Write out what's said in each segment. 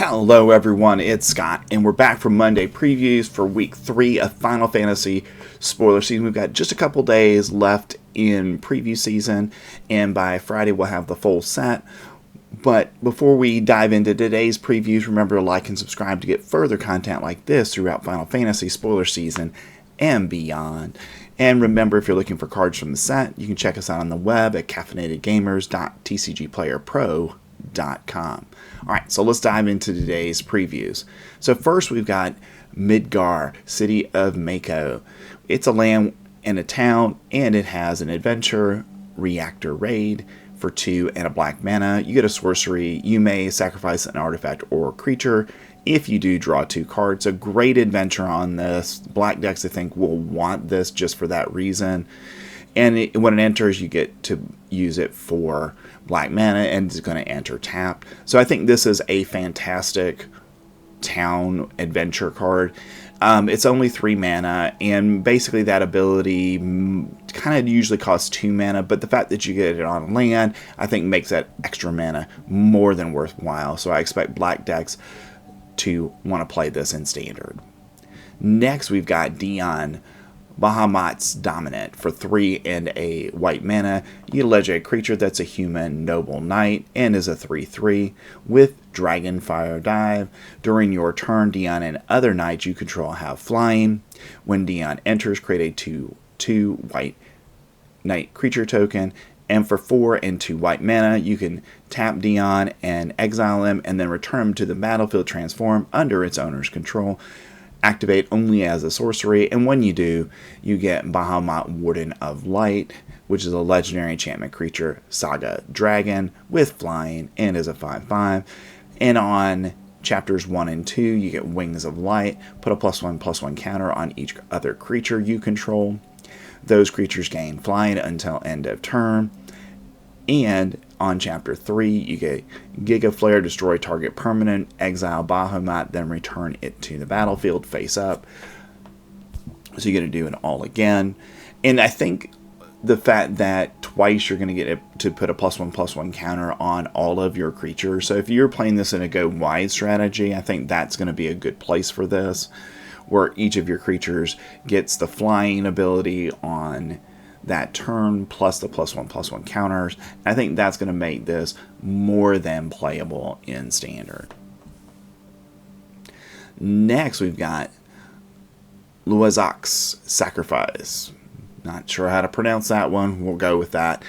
Hello everyone, it's Scott, and we're back for Monday previews for week 3 of Final Fantasy spoiler season. We've got just a couple days left in preview season, and by Friday we'll have the full set. But before we dive into today's previews, remember to like and subscribe to get further content like this throughout Final Fantasy spoiler season and beyond. And remember, if you're looking for cards from the set, you can check us out on the web at caffeinatedgamers.tcgplayerpro.com. Alright, so let's dive into today's previews. So first we've got Midgar, City of Mako. It's a land and a town, and it has an adventure, reactor raid for 2 and a black mana. You get a sorcery. You may sacrifice an artifact or creature. If you do, draw 2 cards. A great adventure on this. Black decks, I think, will want this just for that reason. And when it enters, you get to use it for black mana, and it's going to enter tapped. So I think this is a fantastic town adventure card. It's only 3 mana, and basically that ability kind of usually costs 2 mana, but the fact that you get it on land, I think makes that extra mana more than worthwhile. So I expect black decks to want to play this in standard. Next, we've got Dion, Bahamut's Dominant for 3 and a white mana. You legendary creature that's a human noble knight and is a 3/3 with Dragonfire Dive. During your turn, Dion and other knights you control have flying. When Dion enters, create a 2/2 white knight creature token. And for 4 and 2 white mana, you can tap Dion and exile him, and then return him to the battlefield transform under its owner's control. Activate only as a sorcery, and when you do, you get Bahamut, Warden of Light, which is a legendary enchantment creature, Saga Dragon, with flying, and is a 5/5. And on chapters 1 and 2, you get Wings of Light. Put a +1/+1 counter on each other creature you control. Those creatures gain flying until end of turn. And on chapter 3, you get Giga Flare, destroy target permanent, exile Bahamut, then return it to the battlefield face up. So you're going to do it all again. And I think the fact that twice you're going to get it to put a +1/+1 counter on all of your creatures. So if you're playing this in a go wide strategy, I think that's going to be a good place for this, where each of your creatures gets the flying ability on that turn plus the +1/+1 counters. I think that's going to make this more than playable in standard. Next, we've got Louisoix, Sacrifice. Not sure how to pronounce that one. We'll go with that.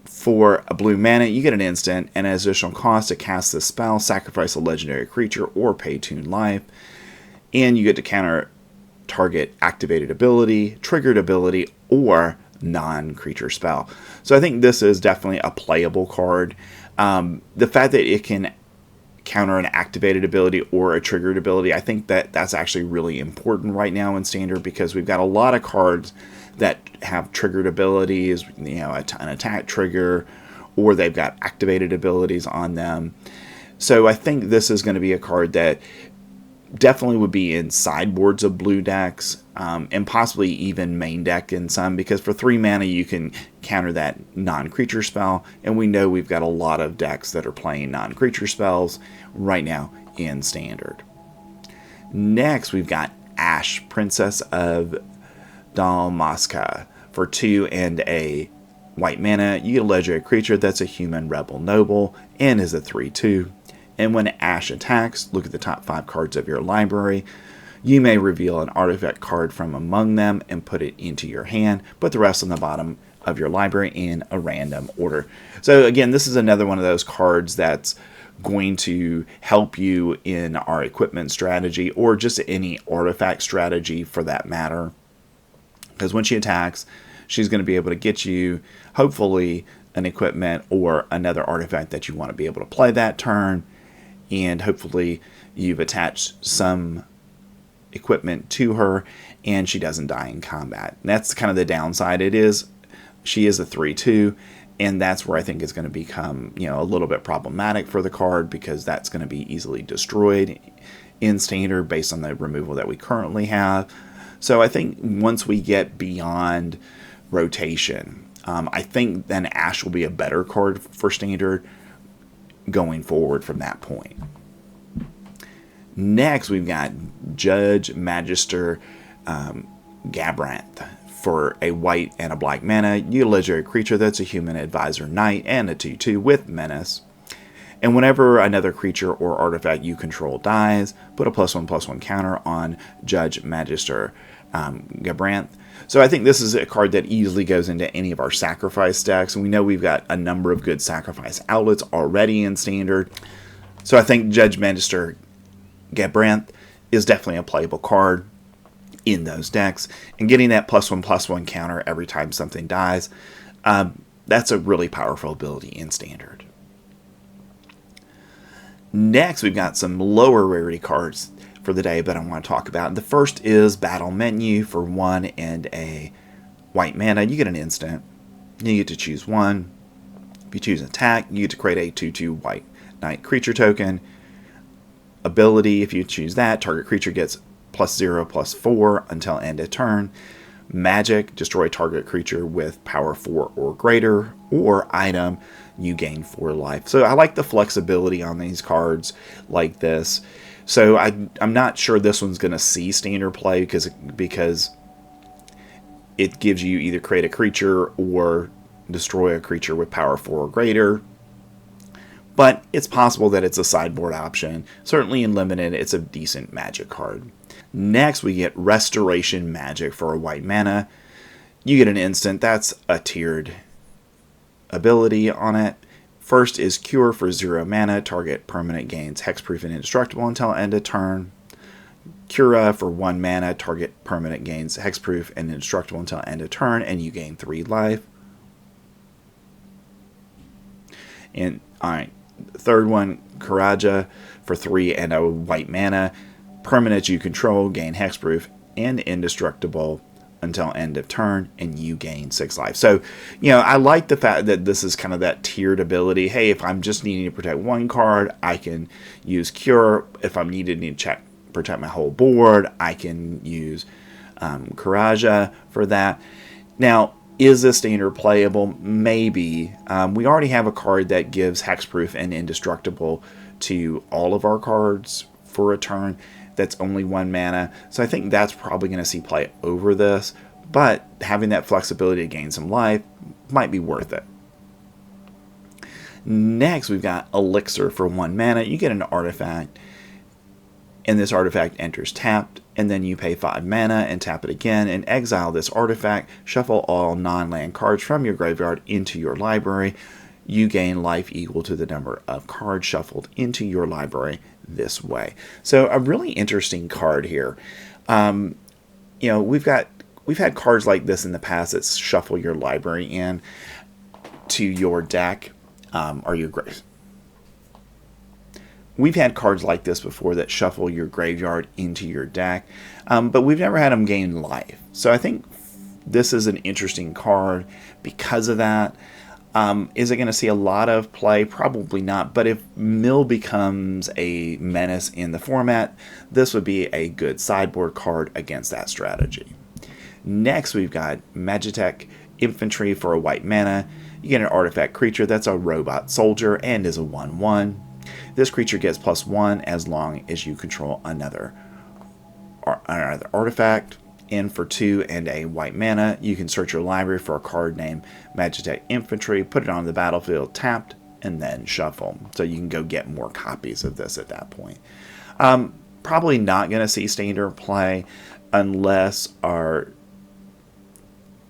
For a blue mana, you get an instant, and as additional cost to cast this spell, sacrifice a legendary creature or pay 2 life. And you get to counter target activated ability, triggered ability, or non-creature spell. So I think this is definitely a playable card. The fact that it can counter an activated ability or a triggered ability, I think that that's actually really important right now in standard, because we've got a lot of cards that have triggered abilities, you know, an attack trigger, or they've got activated abilities on them. So I think this is going to be a card that definitely would be in sideboards of blue decks, and possibly even main deck in some, because for 3 mana you can counter that non-creature spell, and we know we've got a lot of decks that are playing non-creature spells right now in standard. Next, we've got Ash, Princess of Dalmasca for 2 and a white mana. You get a legendary creature that's a human rebel noble and is a 3/2. And when Ash attacks, look at the top 5 cards of your library. You may reveal an artifact card from among them and put it into your hand, put the rest on the bottom of your library in a random order. So again, this is another one of those cards that's going to help you in our equipment strategy, or just any artifact strategy for that matter. Because when she attacks, she's going to be able to get you, hopefully, an equipment or another artifact that you want to be able to play that turn. And hopefully you've attached some equipment to her and she doesn't die in combat. And that's kind of the downside. She is a 3/2, and that's where I think it's going to become, you know, a little bit problematic for the card, because that's going to be easily destroyed in standard based on the removal that we currently have. So I think once we get beyond rotation, I think then Ash will be a better card for standard going forward from that point. Next, we've got Judge Magister Gabranth. For a white and a black mana, you legendary creature that's a human advisor knight and a 2/2 with menace. And whenever another creature or artifact you control dies, put a +1/+1 counter on Judge Magister Gabranth. So I think this is a card that easily goes into any of our sacrifice decks, and we know we've got a number of good sacrifice outlets already in Standard. So I think Judge Magister Gabranth is definitely a playable card in those decks, and getting that +1/+1 counter every time something dies, that's a really powerful ability in Standard. Next, we've got some lower rarity cards for the day that I want to talk about. The first is Battle Menu. For 1 and a white mana, you get an instant. You get to choose one. If you choose attack, you get to create a 2/2 white knight creature token. Ability, if you choose that, target creature gets +0/+4 until end of turn. Magic, destroy target creature with power 4 or greater, or item, you gain 4 life. So I like the flexibility on these cards like this. So I'm not sure this one's going to see Standard play because it gives you either create a creature or destroy a creature with power 4 or greater. But it's possible that it's a sideboard option. Certainly in Limited, it's a decent Magic card. Next, we get Restoration Magic for a white mana. You get an instant. That's a tiered ability on it. First is Cure for 0 mana. Target permanent gains hexproof and indestructible until end of turn. Cura for 1 mana. Target permanent gains hexproof and indestructible until end of turn, and you gain 3 life. And alright, third one, Karaja for 3 and a white mana. Permanents you control gain hexproof and indestructible until end of turn, and you gain 6 life. So, I like the fact that this is kind of that tiered ability. Hey, if I'm just needing to protect one card, I can use Cure. If I'm need to protect my whole board, I can use Karaja for that. Now, is this Standard playable? Maybe. We already have a card that gives hexproof and indestructible to all of our cards for a turn. That's only 1 mana. So I think that's probably going to see play over this. But having that flexibility to gain some life might be worth it. Next, we've got Elixir for 1 mana. You get an artifact, and this artifact enters tapped, and then you pay 5 mana and tap it again and exile this artifact. Shuffle all non-land cards from your graveyard into your library. You gain life equal to the number of cards shuffled into your library this way. So a really interesting card here. We've had cards like this in the past that shuffle your library in to your deck or your grave. We've had cards like this before that shuffle your graveyard into your deck, but we've never had them gain life. So I think this is an interesting card because of that. Is it going to see a lot of play? Probably not. But if Mill becomes a menace in the format, this would be a good sideboard card against that strategy. Next, we've got Magitech Infantry for a white mana. You get an artifact creature that's a robot soldier and is a 1/1. This creature gets +1 as long as you control another artifact. And for 2 and a white mana, you can search your library for a card named Magitech Infantry, put it on the battlefield tapped, and then shuffle. So you can go get more copies of this at that point. Probably not going to see Standard play unless our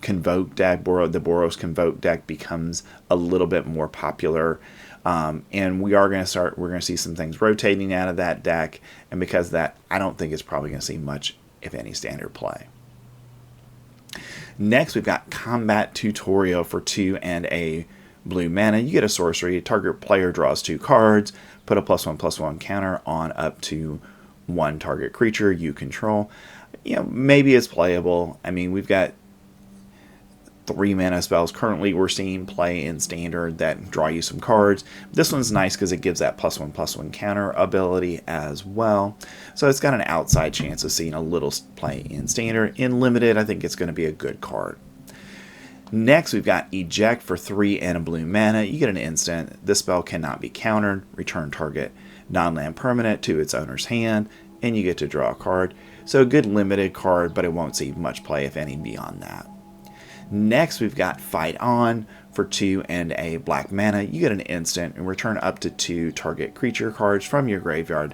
Convoke deck, the Boros Convoke deck, becomes a little bit more popular. And we're going to see some things rotating out of that deck. And because of that, I don't think it's probably going to see much, if any, Standard play. Next, we've got Combat Tutorial for 2 and a blue mana. You get a sorcery. Target player draws 2 cards. Put a +1/+1 counter on up to 1 target creature you control. Maybe it's playable. I mean, we've got 3 mana spells currently we're seeing play in Standard that draw you some cards. This one's nice because it gives that +1/+1 counter ability as well. So it's got an outside chance of seeing a little play in Standard. In Limited, I think it's going to be a good card. Next, we've got Eject for 3 and a blue mana. You get an instant. This spell cannot be countered. Return target non-land permanent to its owner's hand, and you get to draw a card. So a good limited card, but it won't see much play, if any, beyond that. Next, we've got Fight On. For 2 and a black mana, you get an instant and return up to 2 target creature cards from your graveyard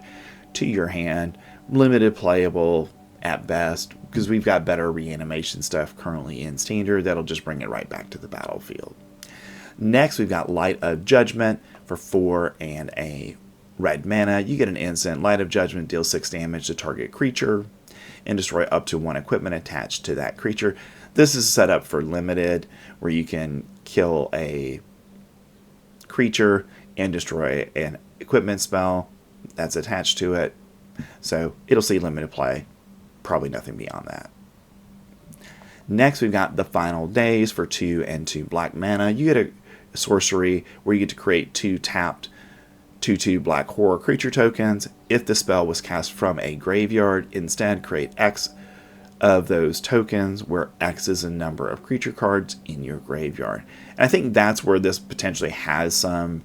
to your hand. Limited playable at best, because we've got better reanimation stuff currently in Standard that'll just bring it right back to the battlefield. Next, we've got Light of Judgment. For 4 and a red mana, you get an instant. Light of Judgment deals 6 damage to target creature and destroy up to 1 equipment attached to that creature. This is set up for limited, where you can kill a creature and destroy an equipment spell that's attached to it. So it'll see limited play, probably nothing beyond that. Next, we've got the Final Days. For 2 and 2 black mana, you get a sorcery where you get to create 2 tapped 2/2 black horror creature tokens. If the spell was cast from a graveyard, instead create X of those tokens, where X is a number of creature cards in your graveyard. And I think that's where this potentially has some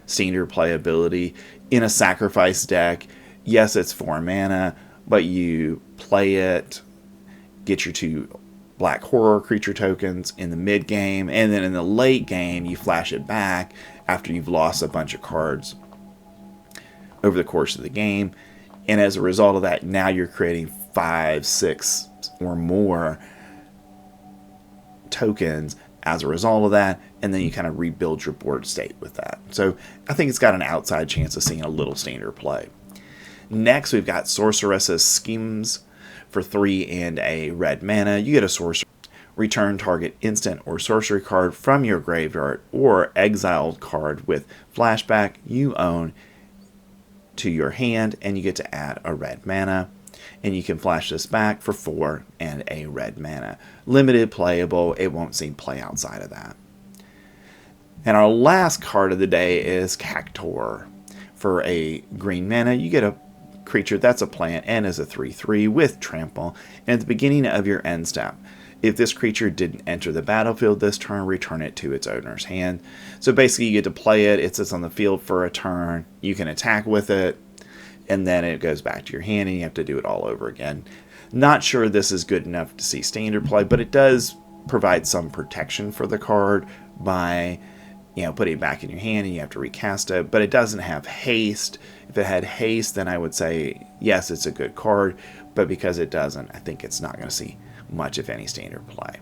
Standard playability. In a sacrifice deck, yes, it's 4 mana, but you play it, get your 2 black horror creature tokens in the mid game, and then in the late game you flash it back after you've lost a bunch of cards over the course of the game. And as a result of that, now you're creating 5, 6 or more tokens as a result of that, and then you kind of rebuild your board state with that. So I think it's got an outside chance of seeing a little Standard play. Next, we've got Sorceress's Schemes. For 3 and a red mana, you get a sorcery. Return target instant or sorcery card from your graveyard or exiled card with flashback you own to your hand, and you get to add a red mana. And you can flash this back for 4 and a red mana. Limited playable, it won't see play outside of that. And our last card of the day is Cactuar. For a green mana, you get a creature that's a plant and is a 3/3 with trample. And at the beginning of your end step, if this creature didn't enter the battlefield this turn, return it to its owner's hand. So basically you get to play it, it sits on the field for a turn, you can attack with it, and then it goes back to your hand and you have to do it all over again. Not sure this is good enough to see Standard play, but it does provide some protection for the card by, putting it back in your hand and you have to recast it, but it doesn't have haste. If it had haste, then I would say, yes, it's a good card, but because it doesn't, I think it's not going to see much, if any, Standard play.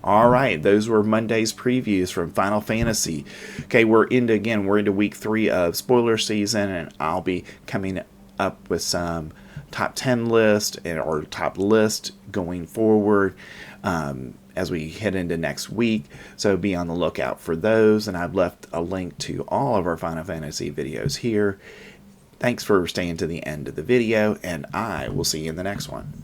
All right, those were Monday's previews from Final Fantasy. Okay, we're into week 3 of spoiler season, and I'll be coming up with some top 10 list or top list going forward as we head into next week. So be on the lookout for those, and I've left a link to all of our Final Fantasy videos here. Thanks for staying to the end of the video, and I will see you in the next one.